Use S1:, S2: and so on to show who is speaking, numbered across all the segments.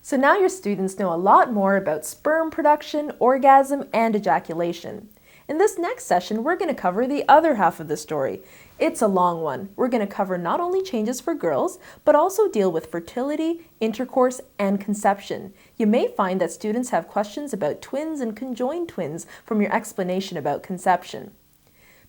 S1: So now your students know a lot more about sperm production, orgasm, and ejaculation. In this next session, we're going to cover the other half of the story. It's a long one. We're going to cover not only changes for girls, but also deal with fertility, intercourse, and conception. You may find that students have questions about twins and conjoined twins from your explanation about conception.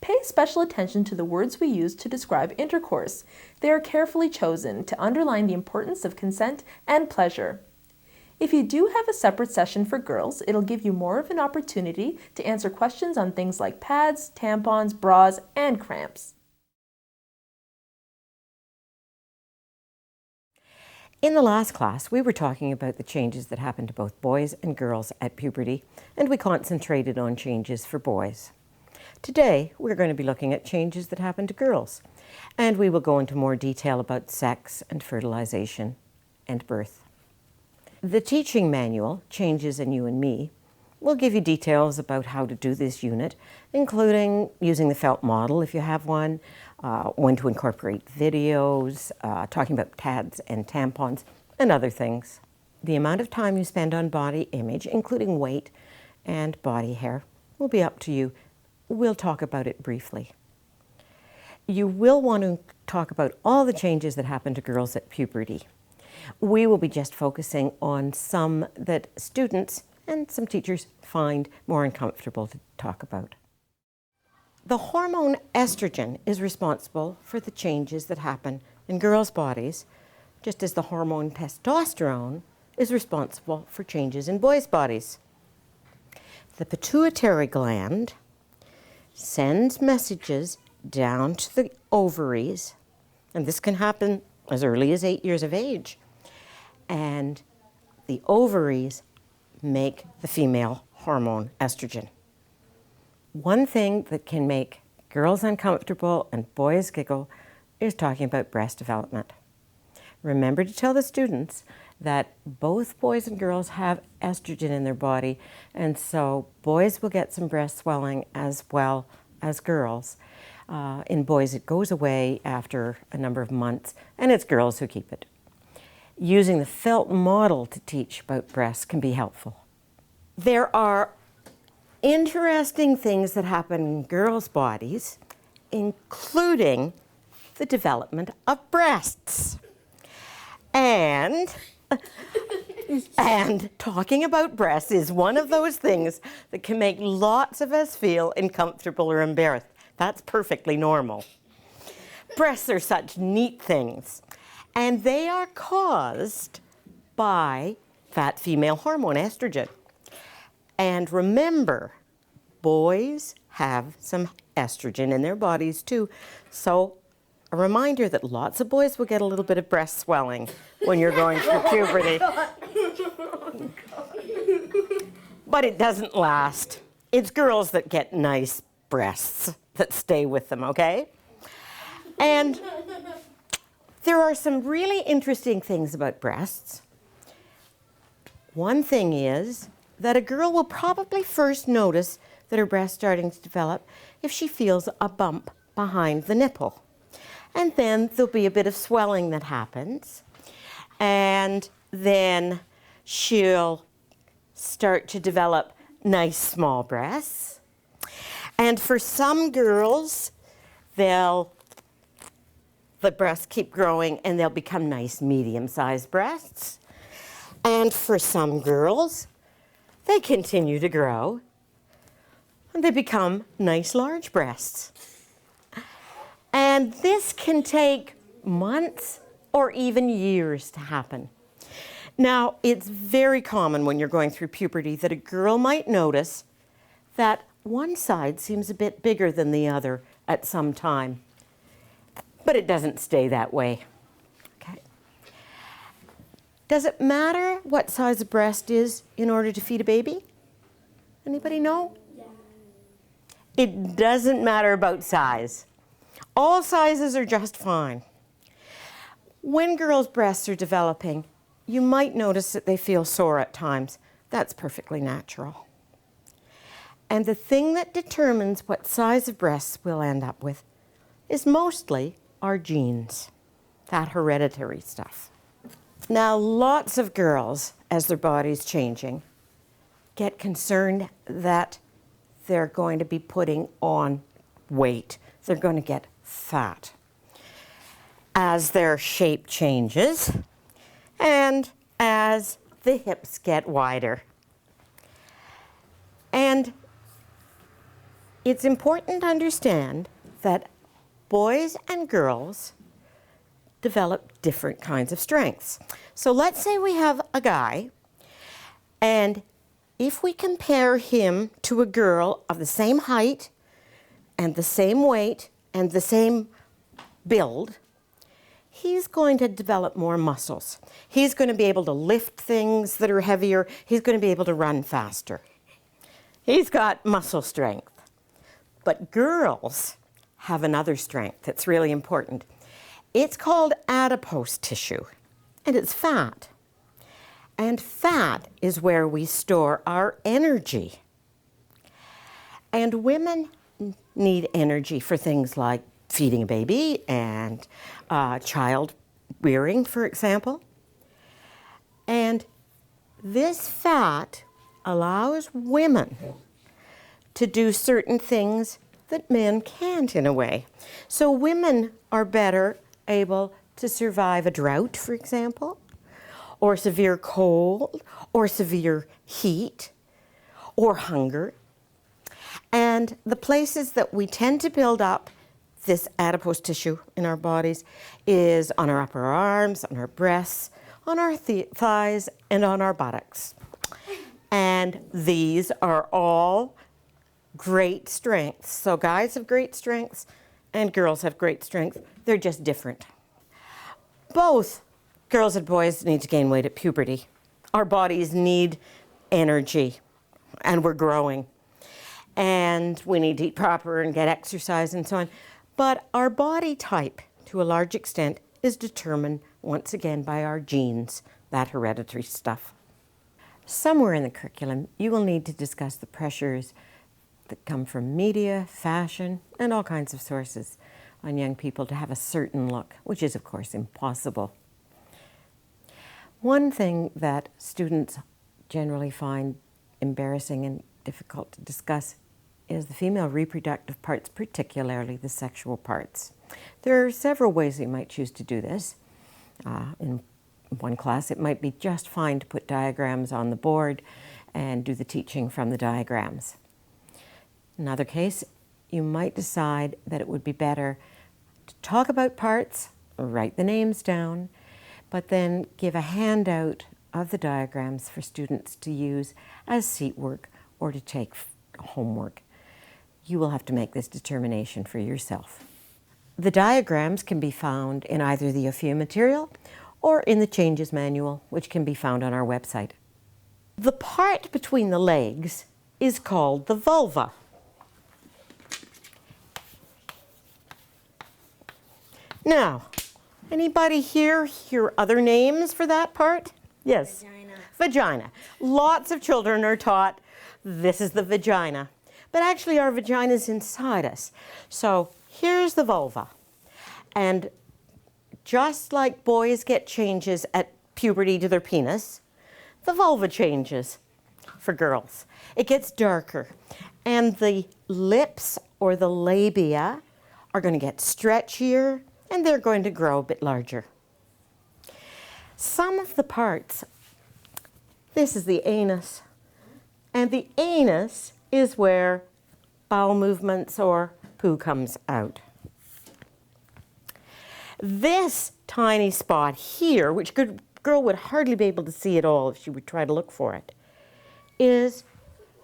S1: Pay special attention to the words we use to describe intercourse. They are carefully chosen to underline the importance of consent and pleasure. If you do have a separate session for girls, it'll give you more of an opportunity to answer questions on things like pads, tampons, bras, and cramps.
S2: In the last class, we were talking about the changes that happen to both boys and girls at puberty, and we concentrated on changes for boys. Today, we're going to be looking at changes that happen to girls, and we will go into more detail about sex and fertilization and birth. The teaching manual, Changes in You and Me, will give you details about how to do this unit, including using the felt model if you have one, when to incorporate videos, talking about pads and tampons, and other things. The amount of time you spend on body image, including weight and body hair, will be up to you. We'll talk about it briefly. You will want to talk about all the changes that happen to girls at puberty. We will be just focusing on some that students and some teachers find more uncomfortable to talk about. The hormone estrogen is responsible for the changes that happen in girls' bodies, just as the hormone testosterone is responsible for changes in boys' bodies. The pituitary gland sends messages down to the ovaries, and this can happen as early as 8 years of age. And the ovaries make the female hormone estrogen. One thing that can make girls uncomfortable and boys giggle is talking about breast development. Remember to tell the students that both boys and girls have estrogen in their body, and so boys will get some breast swelling as well as girls. In boys, it goes away after a number of months, and it's girls who keep it. Using the felt model to teach about breasts can be helpful. There are interesting things that happen in girls' bodies, including the development of breasts. And talking about breasts is one of those things that can make lots of us feel uncomfortable or embarrassed. That's perfectly normal. Breasts are such neat things, and they are caused by that female hormone, estrogen. And remember, boys have some estrogen in their bodies too. So a reminder that lots of boys will get a little bit of breast swelling when you're going through puberty. But it doesn't last. It's girls that get nice breasts that stay with them, okay? And there are some really interesting things about breasts. One thing is that a girl will probably first notice that her breast's starting to develop if she feels a bump behind the nipple. And then there'll be a bit of swelling that happens. And then she'll start to develop nice small breasts. And for some girls, the breasts keep growing and they'll become nice medium-sized breasts. And for some girls, they continue to grow and they become nice large breasts. And this can take months or even years to happen. Now, it's very common when you're going through puberty that a girl might notice that one side seems a bit bigger than the other at some time. But it doesn't stay that way. Okay. Does it matter what size a breast is in order to feed a baby? Anybody know? Yeah. It doesn't matter about size. All sizes are just fine. When girls' breasts are developing, you might notice that they feel sore at times. That's perfectly natural. And the thing that determines what size of breasts we'll end up with is mostly our genes, that hereditary stuff. Now, lots of girls as their body's changing, get concerned that they're going to be putting on weight. They're going to get fat as their shape changes and as the hips get wider. And it's important to understand that boys and girls develop different kinds of strengths. So let's say we have a guy, and if we compare him to a girl of the same height and the same weight and the same build, he's going to develop more muscles. He's going to be able to lift things that are heavier. He's going to be able to run faster. He's got muscle strength. But girls have another strength that's really important. It's called adipose tissue, and it's fat. And fat is where we store our energy. And women need energy for things like feeding a baby and child rearing, for example. And this fat allows women to do certain things that men can't, in a way. So women are better able to survive a drought, for example, or severe cold, or severe heat, or hunger. And the places that we tend to build up this adipose tissue in our bodies is on our upper arms, on our breasts, on our thighs, and on our buttocks. And these are all great strengths. So guys have great strengths and girls have great strengths. They're just different. Both girls and boys need to gain weight at puberty. Our bodies need energy, and we're growing. And we need to eat proper and get exercise and so on. But our body type, to a large extent, is determined once again by our genes, that hereditary stuff. Somewhere in the curriculum, you will need to discuss the pressures that come from media, fashion, and all kinds of sources on young people to have a certain look, which is, of course, impossible. One thing that students generally find embarrassing and difficult to discuss is the female reproductive parts, particularly the sexual parts. There are several ways you might choose to do this. In one class, it might be just fine to put diagrams on the board and do the teaching from the diagrams. In another case, you might decide that it would be better to talk about parts, write the names down, but then give a handout of the diagrams for students to use as seat work or to take homework. You will have to make this determination for yourself. The diagrams can be found in either the OFIA material or in the Changes Manual, which can be found on our website. The part between the legs is called the vulva. Now, anybody here hear other names for that part? Yes.
S3: Vagina.
S2: Vagina. Lots of children are taught this is the vagina. But actually our vagina is inside us. So here's the vulva. And just like boys get changes at puberty to their penis, the vulva changes for girls. It gets darker. And the lips or the labia are going to get stretchier and they're going to grow a bit larger. Some of the parts, this is the anus. And the anus is where bowel movements or poo comes out. This tiny spot here, which a girl would hardly be able to see at all if she would try to look for it, is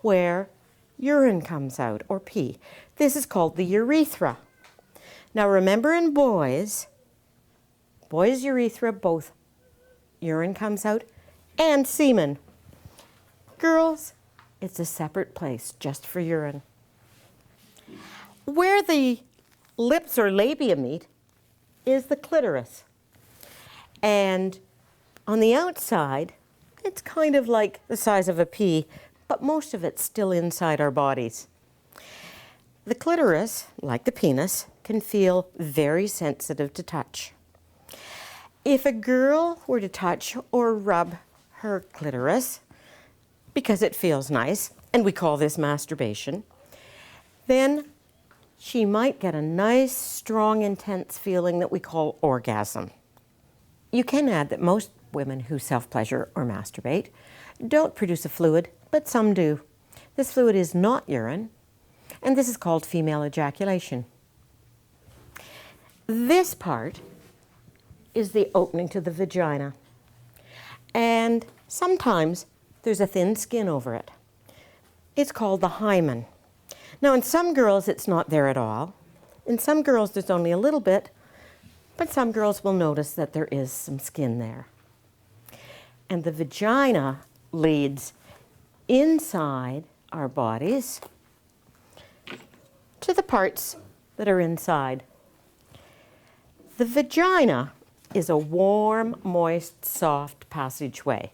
S2: where urine comes out, or pee. This is called the urethra. Now remember in boys' urethra, both urine comes out and semen. Girls, it's a separate place just for urine. Where the lips or labia meet is the clitoris. And on the outside, it's kind of like the size of a pea, but most of it's still inside our bodies. The clitoris, like the penis, can feel very sensitive to touch. If a girl were to touch or rub her clitoris because it feels nice, and we call this masturbation, then she might get a nice, strong, intense feeling that we call orgasm. You can add that most women who self-pleasure or masturbate don't produce a fluid, but some do. This fluid is not urine, and this is called female ejaculation. This part is the opening to the vagina, and sometimes there's a thin skin over it. It's called the hymen. Now, in some girls, it's not there at all. In some girls, there's only a little bit, but some girls will notice that there is some skin there. And the vagina leads inside our bodies to the parts that are inside. The vagina is a warm, moist, soft passageway.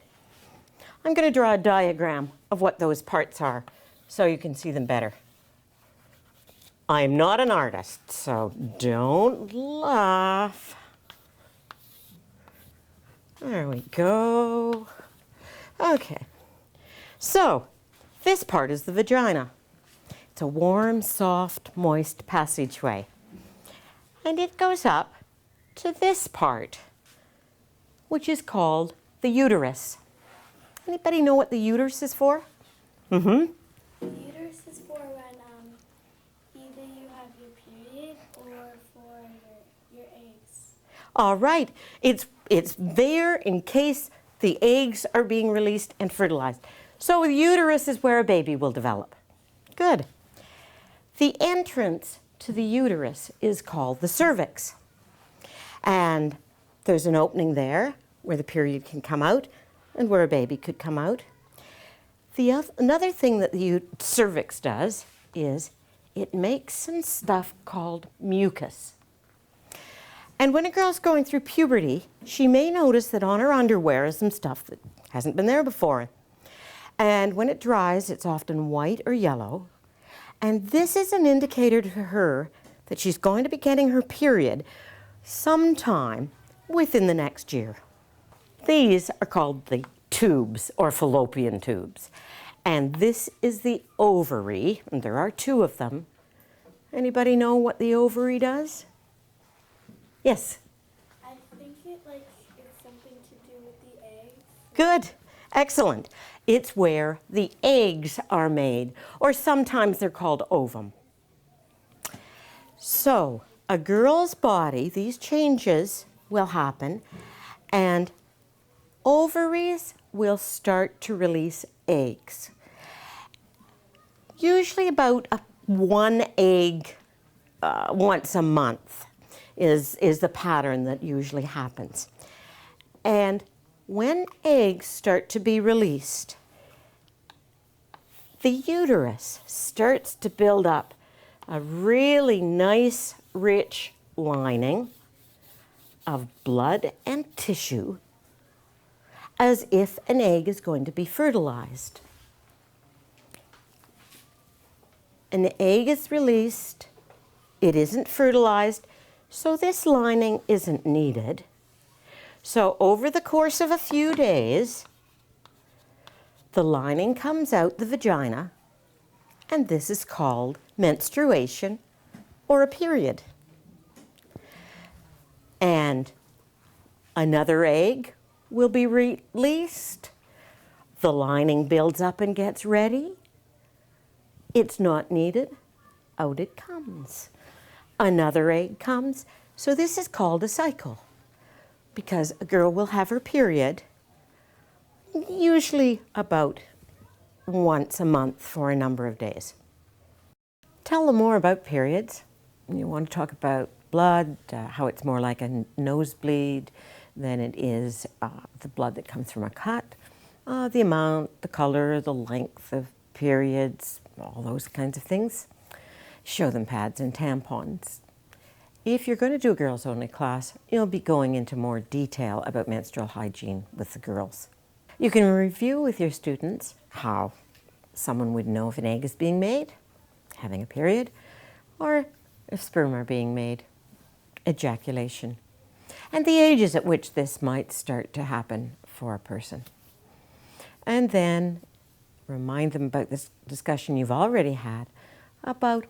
S2: I'm going to draw a diagram of what those parts are so you can see them better. I'm not an artist, so don't laugh. There we go. Okay, so this part is the vagina. It's a warm, soft, moist passageway. And it goes up to this part, which is called the uterus. Anybody know what the uterus is for? Mm-hmm.
S3: The uterus is for when either you have your period or for your eggs.
S2: All right. It's there in case the eggs are being released and fertilized. So the uterus is where a baby will develop. Good. The entrance to the uterus is called the cervix. And there's an opening there where the period can come out and where a baby could come out. Another thing that the cervix does is it makes some stuff called mucus. And when a girl's going through puberty, she may notice that on her underwear is some stuff that hasn't been there before. And when it dries, it's often white or yellow. And this is an indicator to her that she's going to be getting her period sometime within the next year. These are called the tubes or fallopian tubes. And this is the ovary, and there are two of them. Anybody know what the ovary does? Yes?
S3: I think it's something to do with the eggs.
S2: Good. Excellent. It's where the eggs are made, or sometimes they're called ovum. So, a girl's body, these changes will happen, and ovaries will start to release eggs. Usually about one egg once a month is the pattern that usually happens. And when eggs start to be released, the uterus starts to build up a really nice, rich lining of blood and tissue as if an egg is going to be fertilized. An egg is released, it isn't fertilized, so this lining isn't needed. So over the course of a few days, the lining comes out the vagina, and this is called menstruation or a period. And another egg will be released. The lining builds up and gets ready. It's not needed. Out it comes. Another egg comes. So this is called a cycle because a girl will have her period usually about once a month for a number of days. Tell them more about periods. You want to talk about blood, how it's more like a nosebleed than it is the blood that comes from a cut, the amount, the color, the length of periods, all those kinds of things. Show them pads and tampons. If you're going to do a girls only class, you'll be going into more detail about menstrual hygiene with the girls. You can review with your students how someone would know if an egg is being made, having a period, or if sperm are being made, ejaculation, and the ages at which this might start to happen for a person. And then remind them about this discussion you've already had about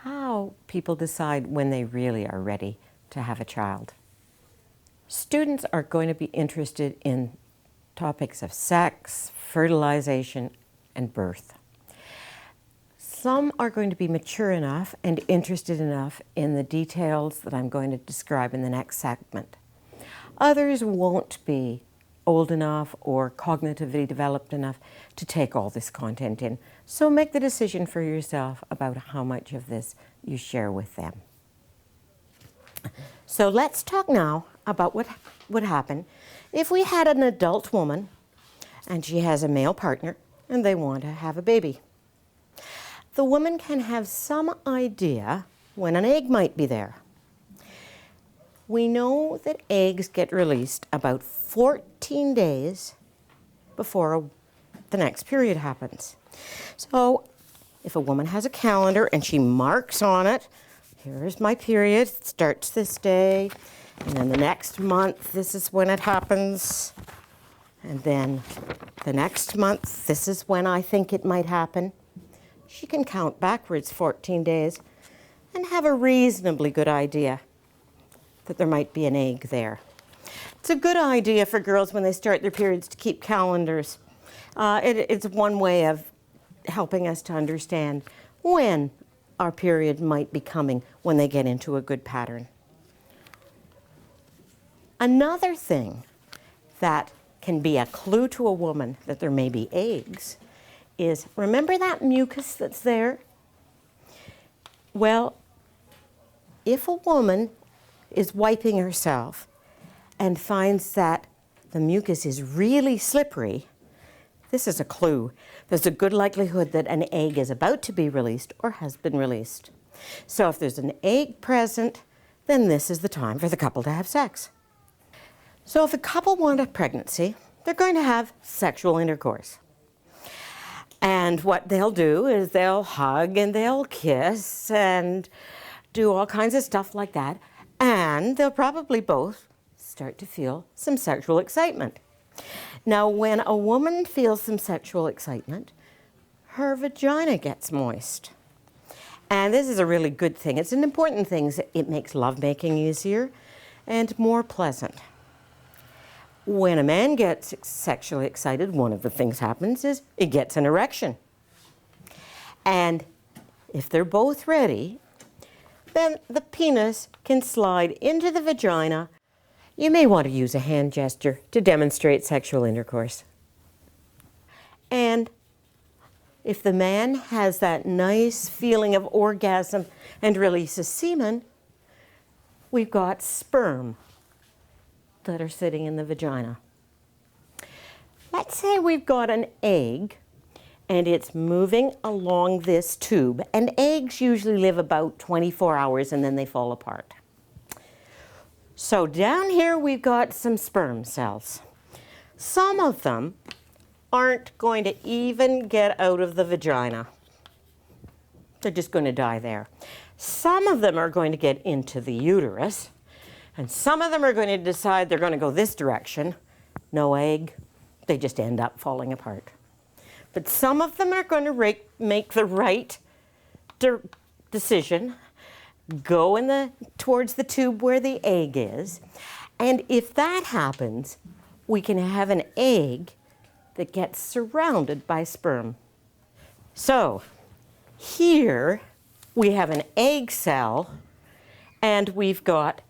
S2: how people decide when they really are ready to have a child. Students are going to be interested in topics of sex, fertilization, and birth. Some are going to be mature enough and interested enough in the details that I'm going to describe in the next segment. Others won't be old enough or cognitively developed enough to take all this content in. So make the decision for yourself about how much of this you share with them. So let's talk now about what would happen if we had an adult woman and she has a male partner and they want to have a baby. The woman can have some idea when an egg might be there. We know that eggs get released about 14 days before the next period happens. So if a woman has a calendar and she marks on it, here's my period, it starts this day, and then the next month, this is when it happens, and then the next month, this is when I think it might happen. She can count backwards 14 days and have a reasonably good idea that there might be an egg there. It's a good idea for girls when they start their periods to keep calendars. It's one way of helping us to understand when our period might be coming when they get into a good pattern. Another thing that can be a clue to a woman that there may be eggs is, remember that mucus that's there? Well, if a woman is wiping herself and finds that the mucus is really slippery, this is a clue. There's a good likelihood that an egg is about to be released or has been released. So if there's an egg present, then this is the time for the couple to have sex. So if a couple want a pregnancy, they're going to have sexual intercourse. And what they'll do is they'll hug and they'll kiss and do all kinds of stuff like that. And they'll probably both start to feel some sexual excitement. Now, when a woman feels some sexual excitement, her vagina gets moist. And this is a really good thing. It's an important thing. It makes lovemaking easier and more pleasant. When a man gets sexually excited, one of the things happens is he gets an erection. And if they're both ready, then the penis can slide into the vagina. You may want to use a hand gesture to demonstrate sexual intercourse. And if the man has that nice feeling of orgasm and releases semen, we've got sperm that are sitting in the vagina. Let's say we've got an egg and it's moving along this tube, and eggs usually live about 24 hours and then they fall apart. So down here we've got some sperm cells. Some of them aren't going to even get out of the vagina. They're just going to die there. Some of them are going to get into the uterus, and some of them are going to decide they're going to go this direction. No egg. They just end up falling apart. But some of them are going to make the right decision, go towards the tube where the egg is. And if that happens, we can have an egg that gets surrounded by sperm. So here we have an egg cell and we've got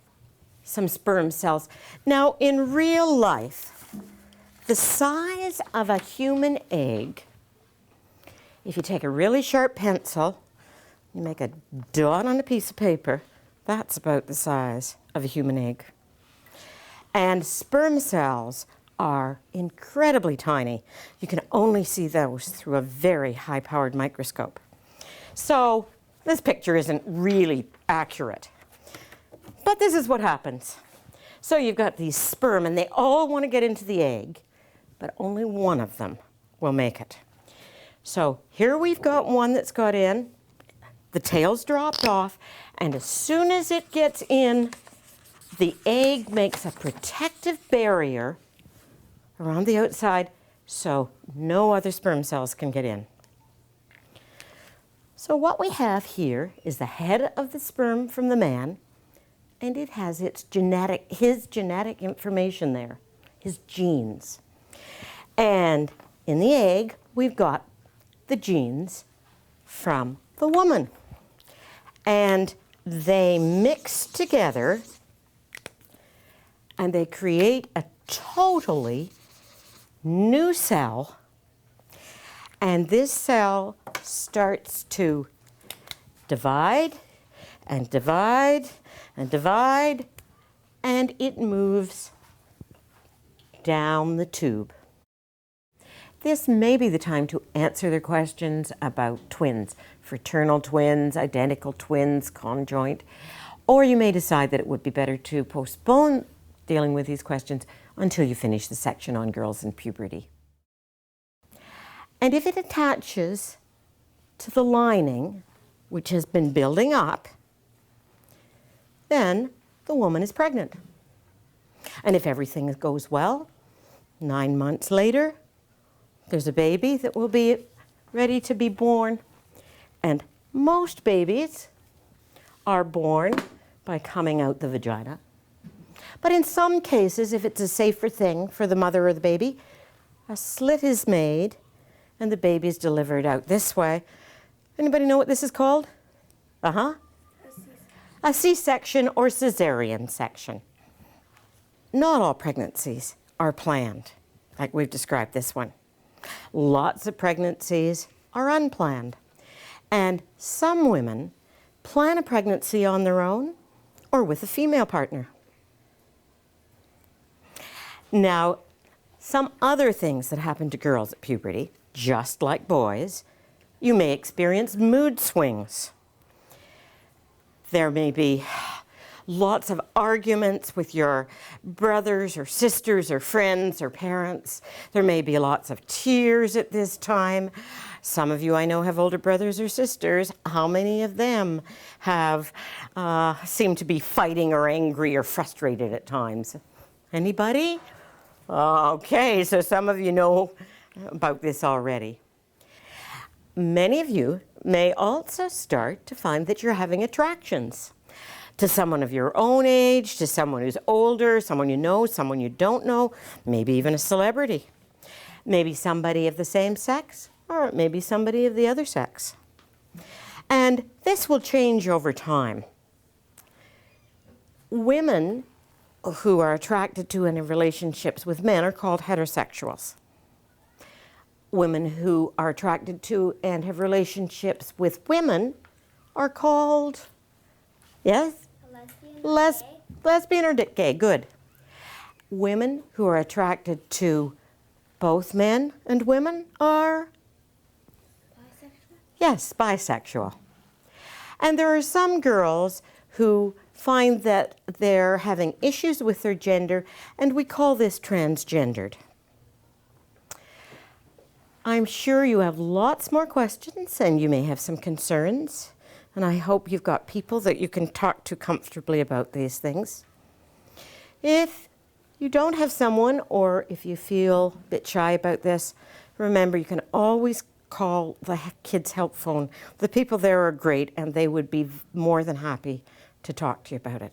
S2: some sperm cells. Now in real life, the size of a human egg, if you take a really sharp pencil, you make a dot on a piece of paper, that's about the size of a human egg. And sperm cells are incredibly tiny. You can only see those through a very high-powered microscope. So this picture isn't really accurate. But this is what happens. So you've got these sperm, and they all want to get into the egg, but only one of them will make it. So here we've got one that's got in, the tail's dropped off, and as soon as it gets in, the egg makes a protective barrier around the outside so no other sperm cells can get in. So what we have here is the head of the sperm from the man, and it has his genetic information there, his genes. And in the egg, we've got the genes from the woman. And they mix together and they create a totally new cell. And this cell starts to divide and divide and divide, and it moves down the tube. This may be the time to answer their questions about twins, fraternal twins, identical twins, conjoint, or you may decide that it would be better to postpone dealing with these questions until you finish the section on girls and puberty. And if it attaches to the lining, which has been building up, then the woman is pregnant. And if everything goes well, 9 months later, there's a baby that will be ready to be born. And most babies are born by coming out the vagina. But in some cases, if it's a safer thing for the mother or the baby, a slit is made and the baby is delivered out this way. Anybody know what this is called? A C-section or cesarean section. Not all pregnancies are planned, like we've described this one. Lots of pregnancies are unplanned. And some women plan a pregnancy on their own or with a female partner. Now, some other things that happen to girls at puberty, just like boys, you may experience mood swings. There may be lots of arguments with your brothers or sisters or friends or parents. There may be lots of tears at this time. Some of you I know have older brothers or sisters. How many of them have seem to be fighting or angry or frustrated at times? Anybody? Okay, so some of you know about this already. Many of you may also start to find that you're having attractions to someone of your own age, to someone who's older, someone you know, someone you don't know, maybe even a celebrity. Maybe somebody of the same sex, or maybe somebody of the other sex. And this will change over time. Women who are attracted to and in relationships with men are called heterosexuals. Women who are attracted to and have relationships with women are called, yes? Lesbian or gay, good. Women who are attracted to both men and women are?
S3: Bisexual?
S2: Yes, bisexual. And there are some girls who find that they're having issues with their gender, and we call this transgendered. I'm sure you have lots more questions and you may have some concerns, and I hope you've got people that you can talk to comfortably about these things. If you don't have someone, or if you feel a bit shy about this, remember you can always call the Kids Help phone. The people there are great and they would be more than happy to talk to you about it.